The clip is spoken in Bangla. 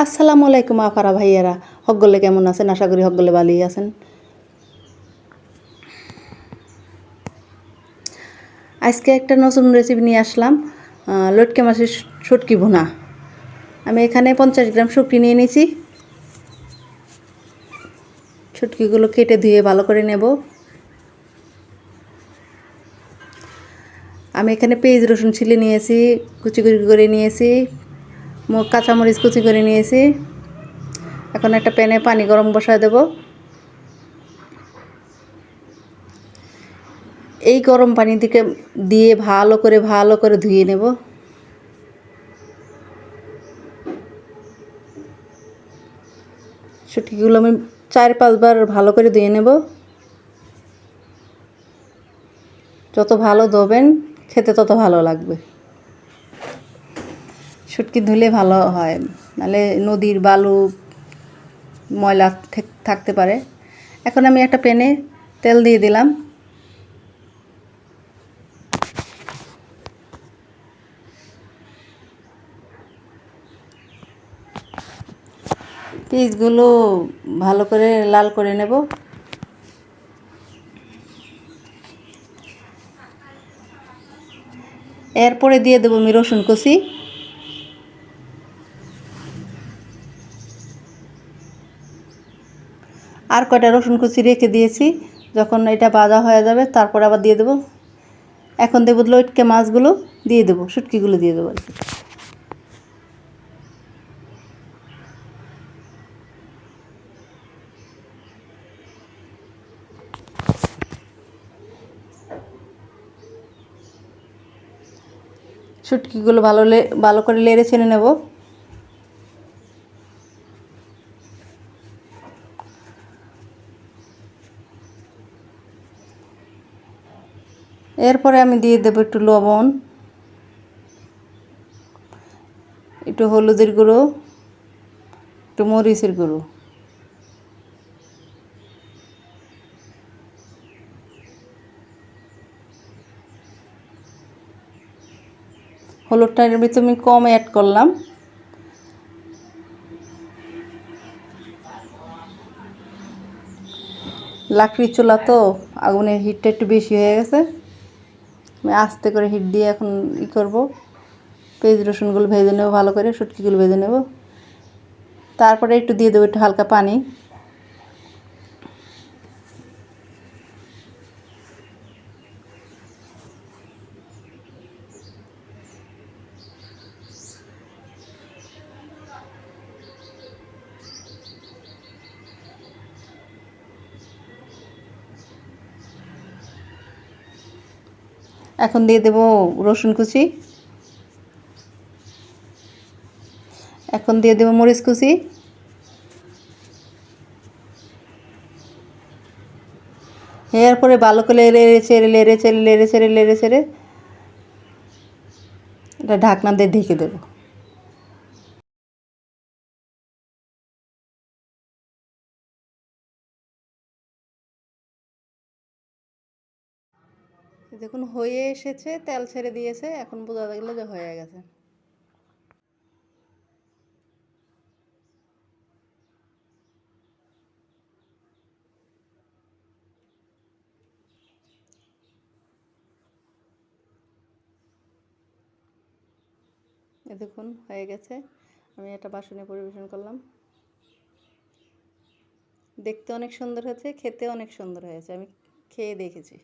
আসসালামু আলাইকুম আফারা ভাইয়ারা, হকগলে কেমন আছেন? আশা করি হকগলে ভালোই আছেন। আজকে একটা নতুন রেসিপি নিয়ে আসলাম, লটকে মাছের শুটকি ভুনা। আমি এখানে 50 গ্রাম শুটকি নিয়ে নিয়েছি। শুটকিগুলো কেটে ধুয়ে ভালো করে নেব। আমি এখানে পেঁয়াজ রসুন ছিলে নিয়েছি, কুচি কুচি করে নিয়েছি, কাঁচামরিচ কুচি করে নিয়েছি। এখন একটা প্যানে পানি গরম বসায় দেব। এই গরম পানি দিয়ে ভালো করে ধুয়ে নেব। শুটকিগুলো আমি 4-5 বার ভালো করে ধুয়ে নেব। যত ভালো ধোবেন খেতে তত ভালো লাগবে। শুটকি ধুলে ভালো হয়, নাহলে নদীর বালু ময়লা থাকতে পারে। এখন আমি একটা প্যানে তেল দিয়ে দিলাম। পিসগুলো ভালো করে লাল করে নেব। এরপরে দিয়ে দেবো আমি রসুন কুচি। আর কয়টা রসুন কুচি রেখে দিয়েছি, যখন এটা ভাজা হয়ে যাবে তারপর আবার দিয়ে দেবো। এখন দেবো লটকে মাছগুলো দিয়ে দেবো, শুটকিগুলো দিয়ে দেবো আর কি। শুটকিগুলো ভালো করে নেড়ে ছেড়ে নেব। এরপরে আমি দিয়ে দেবো একটু লবণ, একটু হলুদের গুঁড়ো, একটু মরিচের গুঁড়ো। হলুদটা এর ভিতরে আমি কম অ্যাড করলাম। লাকড়ির চুলা তো, আগুনের হিটটা একটু বেশি হয়ে গেছে। আমি আস্তে করে হিট দিয়ে এখন করব। পেঁয়াজ রসুনগুলো ভেজে নেব ভালো করে, শুটকিগুলো ভেজে নেব। তারপরে একটু দিয়ে দেবো একটু হালকা পানি। এখন দিয়ে দেব রসুন কুচি। এখন দিয়ে দেব মরিচ কুচি। এরপরে ভালো করে লেড়ে চেড়ে এটা ঢাকনা দিয়ে ঢেকে দেব। দেখুন হয়ে এসেছে, তেল ছেড়ে দিয়েছে, এখন বোঝা গেল যে হয়ে গেছে। দেখুন হয়ে গেছে। আমি এটা বাসনে পরিবেশন করলাম। দেখতে অনেক সুন্দর হয়েছে, খেতে অনেক সুন্দর হয়েছে। আমি খেয়ে দেখেছি।